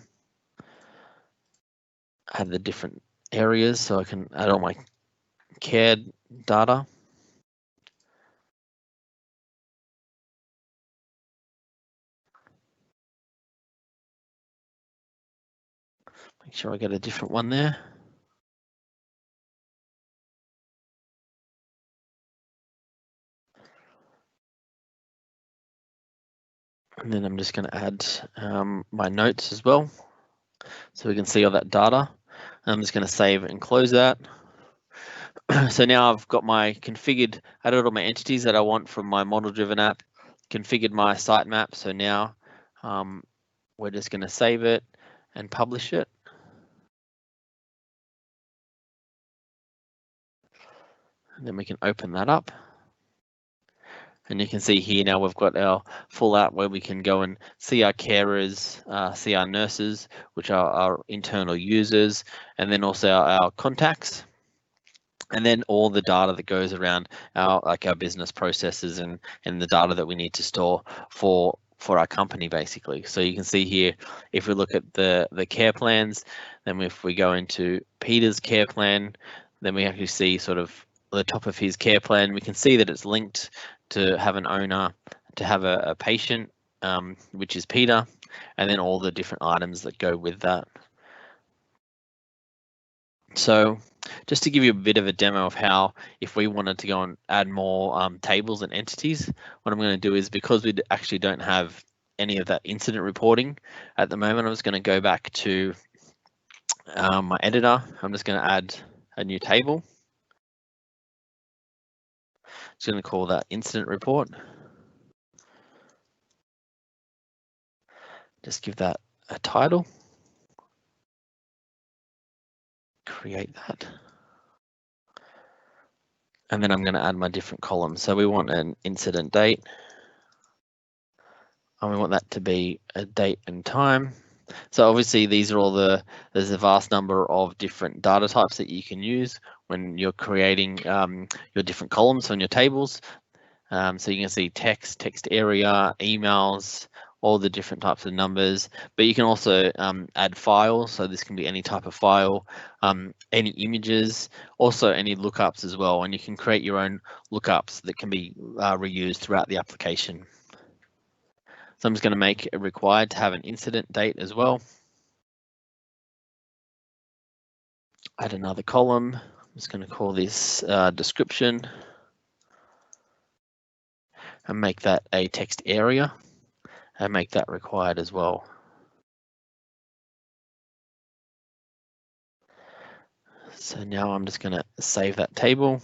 Add the different areas so I can add all my care data. Make sure I get a different one there. And then I'm just going to add my notes as well, so we can see all that data. I'm just going to save and close that. So now I've got my configured, added all my entities that I want from my model-driven app, configured my sitemap. So now we're just going to save it and publish it. And then we can open that up. And you can see here now we've got our full app where we can go and see our carers, see our nurses, which are our internal users, and then also our contacts, and then all the data that goes around our business processes and the data that we need to store for our company basically. So you can see here, if we look at the care plans, then if we go into Peter's care plan, then we actually see sort of the top of his care plan, we can see that it's linked to have an owner, to have a patient, which is Peter, and then all the different items that go with that. So just to give you a bit of a demo of how, if we wanted to go and add more tables and entities, what I'm going to do is, because we actually don't have any of that incident reporting at the moment, I'm just going to go back to my editor. I'm just going to add a new table. Just going to call that incident report. Just give that a title. Create that. And then I'm going to add my different columns. So we want an incident date. And we want that to be a date and time. So obviously these are all there's a vast number of different data types that you can use when you're creating your different columns on your tables. So you can see text area, emails, all the different types of numbers, but you can also add files. So this can be any type of file, any images, also any lookups as well. And you can create your own lookups that can be reused throughout the application. So I'm just going to make it required to have an incident date as well. Add another column. I'm just going to call this description and make that a text area and make that required as well. So now I'm just going to save that table.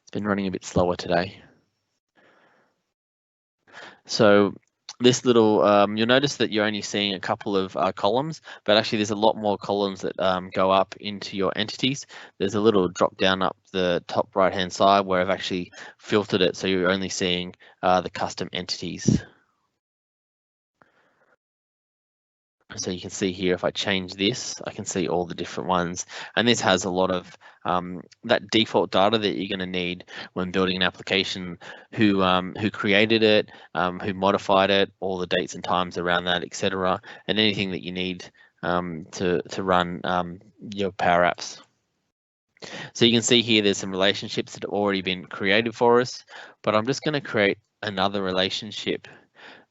It's been running a bit slower today. So this little, you'll notice that you're only seeing a couple of columns, but actually there's a lot more columns that go up into your entities. There's a little drop down up the top right hand side where I've actually filtered it, so you're only seeing the custom entities. So you can see here, if I change this, I can see all the different ones. And this has a lot of that default data that you're going to need when building an application, who created it, who modified it, all the dates and times around that, etc., and anything that you need to run your PowerApps. So you can see here there's some relationships that have already been created for us, but I'm just going to create another relationship,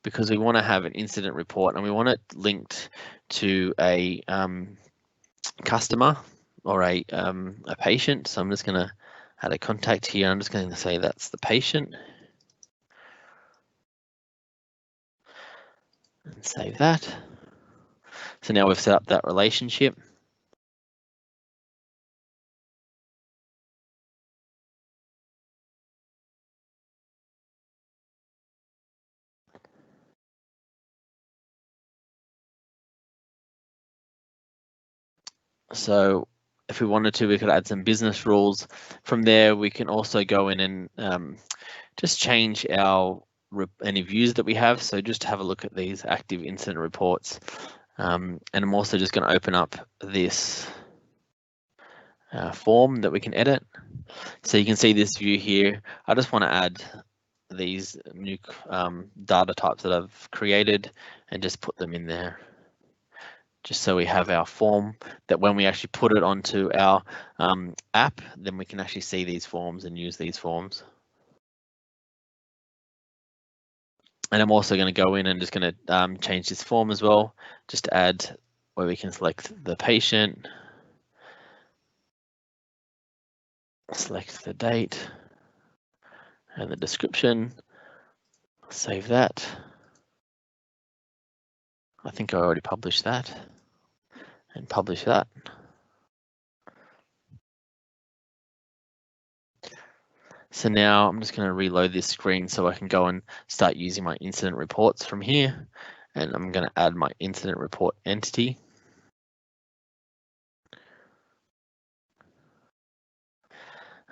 because we want to have an incident report and we want it linked to a customer or a patient. So I'm just going to add a contact here. I'm just going to say that's the patient and save that. So now we've set up that relationship. So if we wanted to, we could add some business rules. From there, we can also go in and just change any views that we have. So just have a look at these active incident reports. And I'm also just going to open up this form that we can edit. So you can see this view here. I just want to add these new data types that I've created and just put them in there, just so we have our form that when we actually put it onto our app, then we can actually see these forms and use these forms. And I'm also going to go in and just going to change this form as well, just to add where we can select the patient, select the date and the description, save that. I think I already published that, and publish that. So now I'm just going to reload this screen so I can go and start using my incident reports from here. And I'm going to add my incident report entity.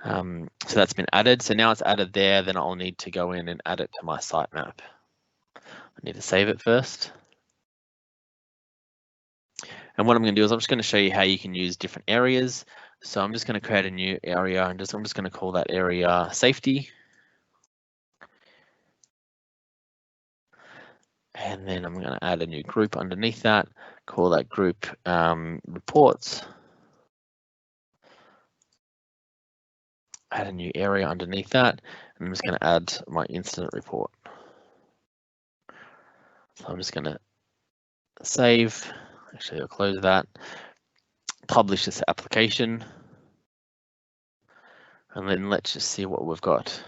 So that's been added. So now it's added there, then I'll need to go in and add it to my sitemap. I need to save it first. And what I'm going to do is I'm just going to show you how you can use different areas. So I'm just going to create a new area and I'm just going to call that area safety. And then I'm going to add a new group underneath that, call that group reports. Add a new area underneath that, and I'm just going to add my incident report. So I'm just going to save, actually I'll close that, publish this application, and then let's just see what we've got.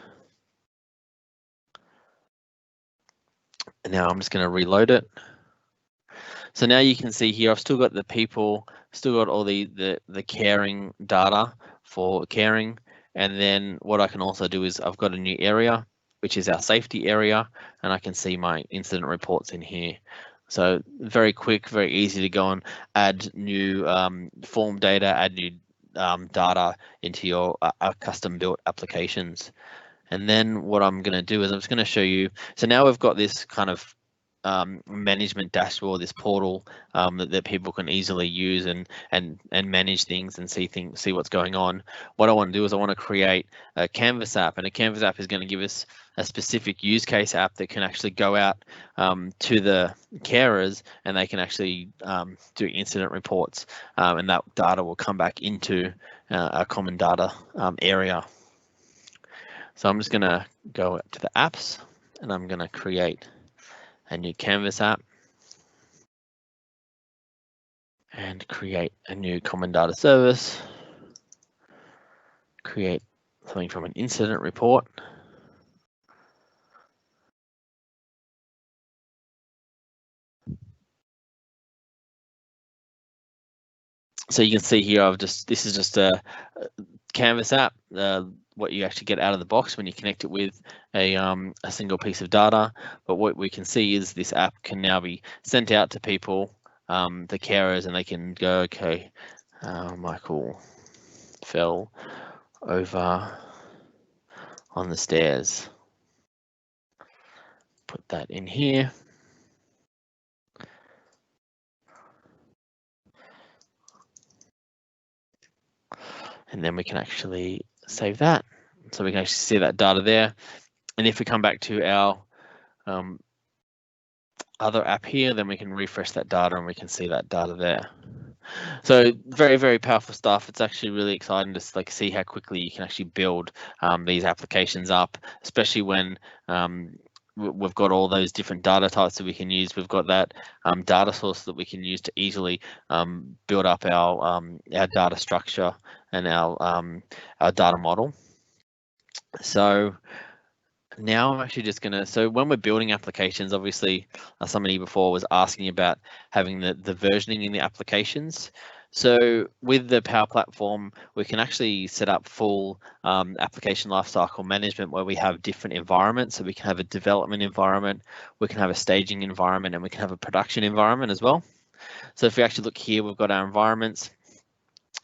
And now I'm just going to reload it. So now you can see here, I've still got the people, still got all the caring data for caring. And then what I can also do is I've got a new area, which is our safety area, and I can see my incident reports in here. So very quick, very easy to go and add new form data, add new data into your custom built applications. And then what I'm going to do is I'm just going to show you. So now we've got this kind of management dashboard, this portal that people can easily use and manage things and see what's going on. What I want to do is I want to create a Canvas app, and a Canvas app is going to give us a specific use case app that can actually go out to the carers, and they can actually do incident reports, and that data will come back into a common data area. So I'm just going to go to the apps, and I'm going to create a new Canvas app and create a new common data service, create something from an incident report. So you can see here, this is just a Canvas app, what you actually get out of the box when you connect it with a single piece of data. But what we can see is this app can now be sent out to people, the carers, and they can go, okay, Michael fell over on the stairs. Put that in here. And then we can actually save that. So we can actually see that data there. And if we come back to our other app here, then we can refresh that data and we can see that data there. So very, very powerful stuff. It's actually really exciting to see how quickly you can actually build these applications up, especially when we've got all those different data types that we can use. We've got that data source that we can use to easily build up our data structure and our data model. So now I'm actually just gonna, so when we're building applications, obviously somebody before was asking about having the versioning in the applications. So with the Power Platform, we can actually set up full application lifecycle management where we have different environments. So we can have a development environment, we can have a staging environment, and we can have a production environment as well. So if we actually look here, we've got our environments.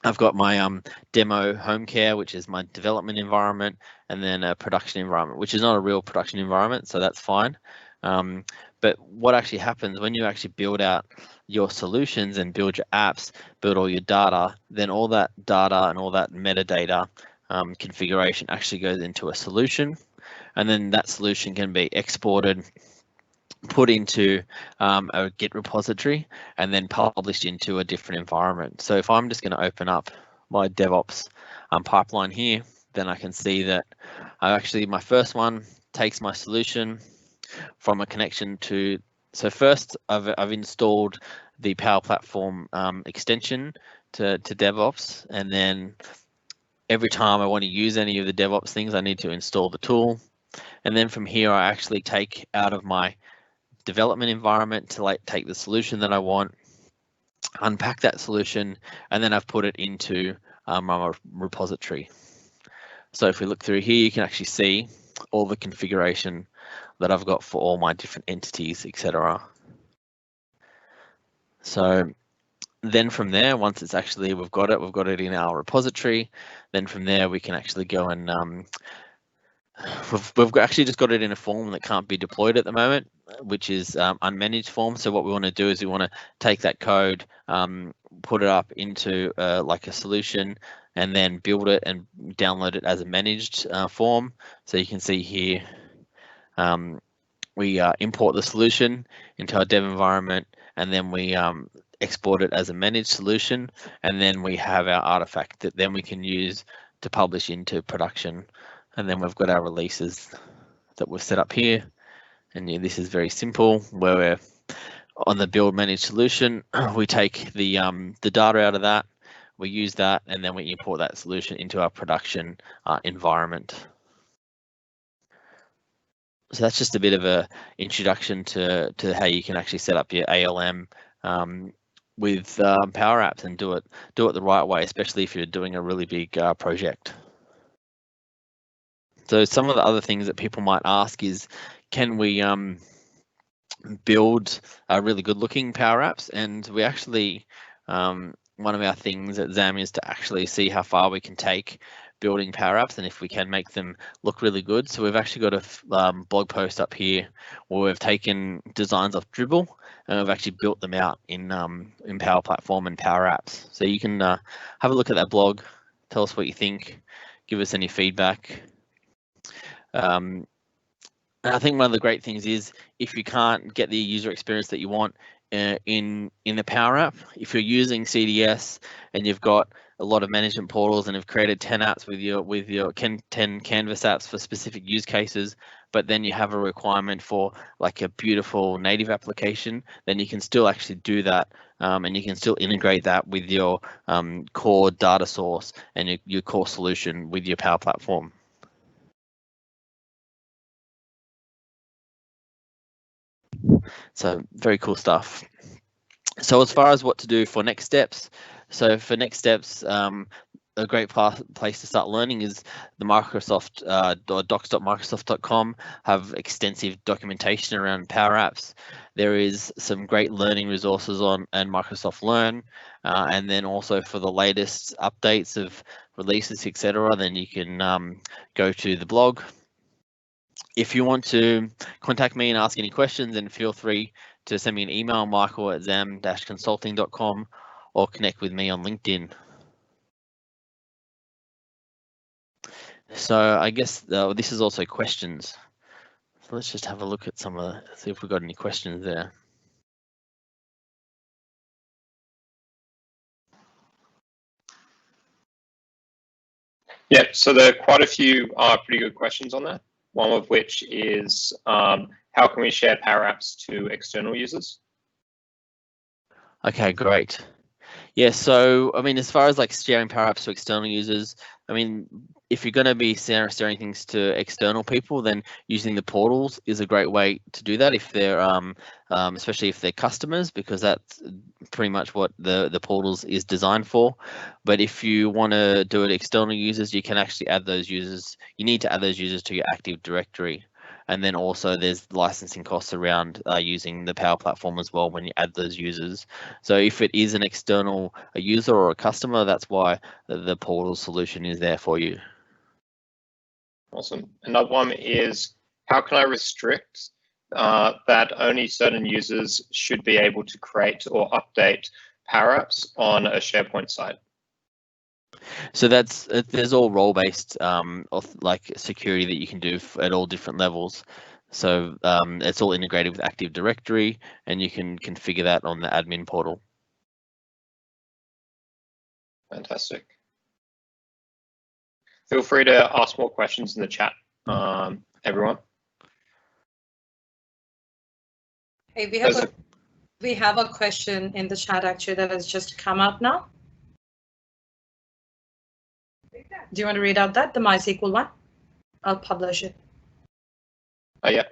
I've got my demo home care, which is my development environment, and then a production environment, which is not a real production environment, so that's fine. But what actually happens when you actually build out your solutions and build your apps, build all your data, then all that data and all that metadata configuration actually goes into a solution, and then that solution can be exported, put into a Git repository, and then published into a different environment. So if I'm just going to open up my DevOps pipeline here, then I can see that my first one takes my solution from a connection to, so first I've installed the Power Platform extension to DevOps, and then every time I want to use any of the DevOps things, I need to install the tool. And then from here, I actually take out of my development environment to take the solution that I want, unpack that solution, and then I've put it into my repository. So if we look through here, you can actually see all the configuration that I've got for all my different entities, etc. So then from there, once it's actually we've got it in our repository, then from there we can actually go and we've actually just got it in a form that can't be deployed at the moment, which is unmanaged form. So what we want to do is we want to take that code, put it up into like a solution, and then build it and download it as a managed form. So you can see here, we import the solution into our dev environment, and then we export it as a managed solution, and then we have our artifact that then we can use to publish into production. And then we've got our releases that we've set up here. And yeah, this is very simple, where we're on the build managed solution. We take the data out of that, we use that, and then we import that solution into our production environment. So that's just a bit of a introduction to how you can actually set up your ALM with PowerApps and do it the right way, especially if you're doing a really big project. So some of the other things that people might ask is, can we build really good looking Power Apps? And we actually one of our things at XAM is to actually see how far we can take building Power Apps and if we can make them look really good. So we've actually got a blog post up here where we've taken designs off Dribble and we've actually built them out in Power Platform and Power Apps. So you can have a look at that blog, tell us what you think, give us any feedback. And I think one of the great things is if you can't get the user experience that you want in the Power App, if you're using CDS and you've got a lot of management portals and have created 10 apps with your 10 Canvas apps for specific use cases, but then you have a requirement for like a beautiful native application, then you can still actually do that, and you can still integrate that with your core data source and your core solution with your Power Platform. So very cool stuff. So as far as what to do for next steps, so for next steps, a great place to start learning is the Microsoft docs.microsoft.com have extensive documentation around Power Apps. There is some great learning resources on and Microsoft Learn, and then also for the latest updates of releases, etc. Then you can go to the blog. If you want to contact me and ask any questions, then feel free to send me an email, michael@zam-consulting.com, or connect with me on LinkedIn. So I guess this is also questions. So let's just have a look at some of the, see if we've got any questions there. Yeah, so there are quite a few pretty good questions on there. One of which is how can we share Power Apps to external users? Okay, great. Yeah, so I mean, as far as like sharing Power Apps to external users, I mean, if you're going to be sharing things to external people, then using the portals is a great way to do that. If they're, especially if they're customers, because that's pretty much what the portals is designed for. But if you want to do it external users, you can actually add those users. You need to add those users to your Active Directory. And then also there's licensing costs around using the Power Platform as well when you add those users. So if it is an external user or a customer, that's why the portal solution is there for you. Awesome. Another one is how can I restrict that only certain users should be able to create or update Power Apps on a SharePoint site? So there's all role-based like security that you can do at all different levels. So it's all integrated with Active Directory, and you can configure that on the admin portal. Fantastic. Feel free to ask more questions in the chat, everyone. Hey, we have a question in the chat actually that has just come up now. Do you want to read out the MySQL one? I'll publish it. Oh yeah.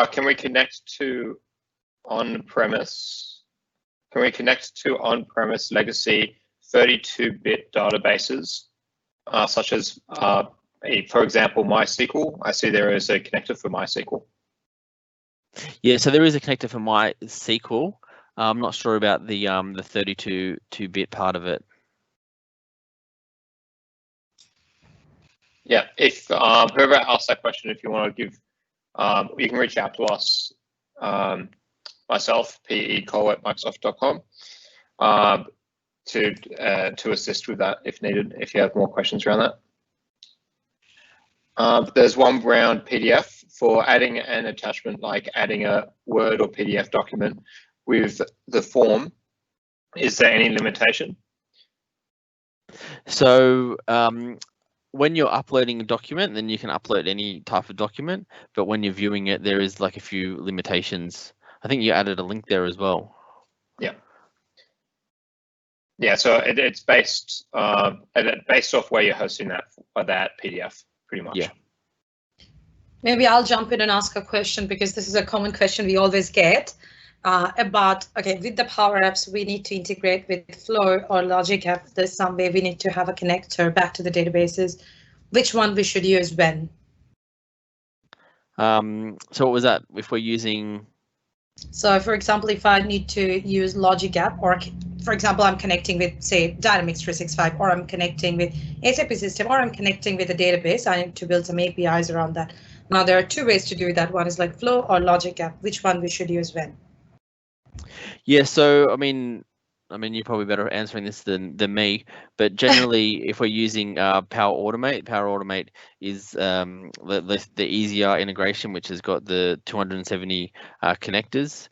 Can we connect to on-premise? Can we connect to on-premise legacy 32-bit databases, such as, for example, MySQL? I see there is a connector for MySQL. Yeah, so there is a connector for MySQL. I'm not sure about the 32-bit part of it. Yeah, if whoever asked that question, if you want to give, you can reach out to us, myself, pe@microsoft.com, to assist with that if needed, if you have more questions around that. There's one round PDF for adding an attachment, like adding a Word or PDF document with the form. Is there any limitation? So when you're uploading a document, then you can upload any type of document, but when you're viewing it, there is like a few limitations. I think you added a link there as well. Yeah. Yeah, so it's based off where you're hosting that PDF, pretty much. Yeah. Maybe I'll jump in and ask a question, because this is a common question we always get about, okay, with the Power Apps, we need to integrate with Flow or Logic App. There's some way we need to have a connector back to the databases. Which one we should use when? So what was that? If we're using... So for example, if I need to use Logic App or for example, I'm connecting with, say, Dynamics 365, or I'm connecting with SAP system, or I'm connecting with a database. I need to build some APIs around that. Now, there are two ways to do that. One is like Flow or Logic App. Which one we should use when? Yeah, so I mean, you're probably better at answering this than me. But generally, if we're using Power Automate is the easier integration, which has got the 270 connectors.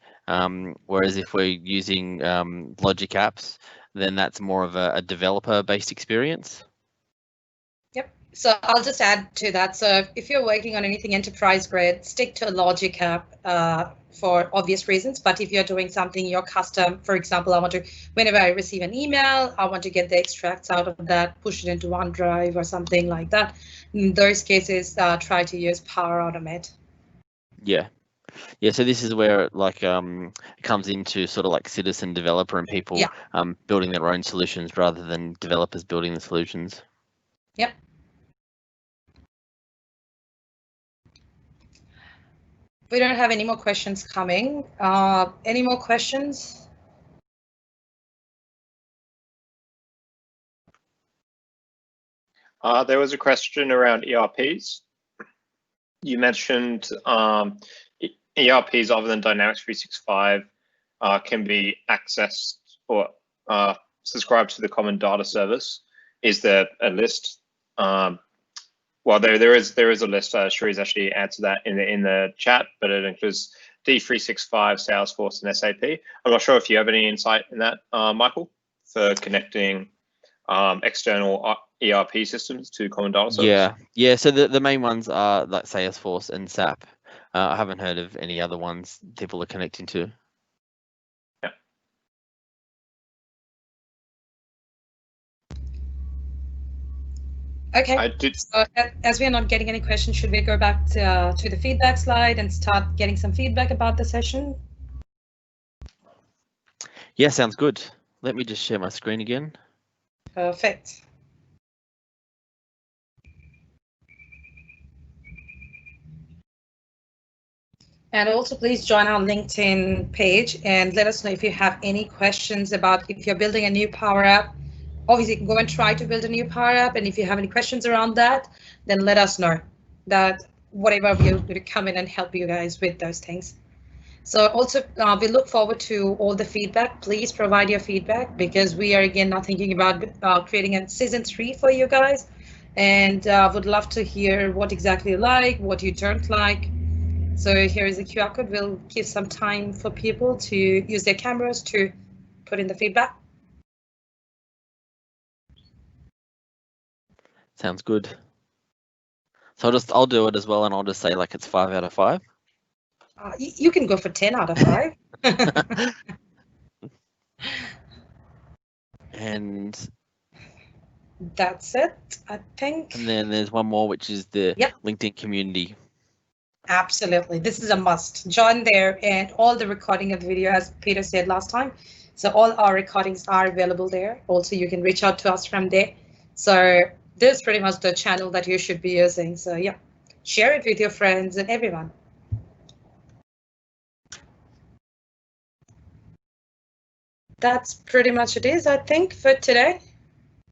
Whereas if we're using Logic Apps, then that's more of a developer-based experience. Yep. So I'll just add to that. So if you're working on anything enterprise grade, stick to a Logic App for obvious reasons. But if you're doing something you're custom, for example, whenever I receive an email, I want to get the extracts out of that, push it into OneDrive or something like that. In those cases, try to use Power Automate. Yeah. Yeah, so this is where it comes into sort of like citizen developer and people building their own solutions rather than developers building the solutions. Yep. We don't have any more questions coming. Any more questions? There was a question around ERPs. You mentioned ERPs other than Dynamics 365 can be accessed or subscribed to the common data service. Is there a list? Well, there is a list. Shree's actually answered that in the chat, but it includes D365, Salesforce, and SAP. I'm not sure if you have any insight in that, Michael, for connecting external ERP systems to common data service. Yeah. So the main ones are like Salesforce and SAP. I haven't heard of any other ones people are connecting to. Yeah. Okay. So as we are not getting any questions, should we go back to the feedback slide and start getting some feedback about the session? Yeah, sounds good. Let me just share my screen again. Perfect. And also please join our LinkedIn page and let us know if you have any questions about if you're building a new Power App. Obviously, go and try to build a new Power App. And if you have any questions around that, then let us know that whatever we'll come in and help you guys with those things. So also, we look forward to all the feedback. Please provide your feedback because we are again now thinking about creating a season 3 for you guys. And would love to hear what exactly you like, what you don't like. So here is a QR code. We'll give some time for people to use their cameras to put in the feedback. Sounds good. So I'll do it as well, and I'll just say like it's 5 out of 5. You can go for 10 out of 5. And that's it, I think. And then there's one more, which is the LinkedIn community. Absolutely. This is a must. Join there, and all the recording of the video, as Peter said last time. So all our recordings are available there. Also, you can reach out to us from there. So this is pretty much the channel that you should be using. So yeah, share it with your friends and everyone. That's pretty much it is, I think, for today.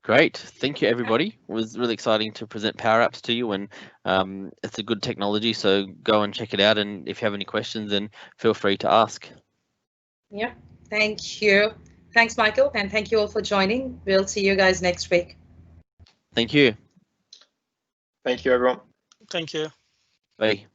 Great. Thank you, everybody. It was really exciting to present PowerApps to you, and it's a good technology, so go and check it out. And if you have any questions, then feel free to ask. Yeah, thank you. Thanks, Michael, and thank you all for joining. We'll see you guys next week. Thank you. Thank you, everyone. Thank you. Bye.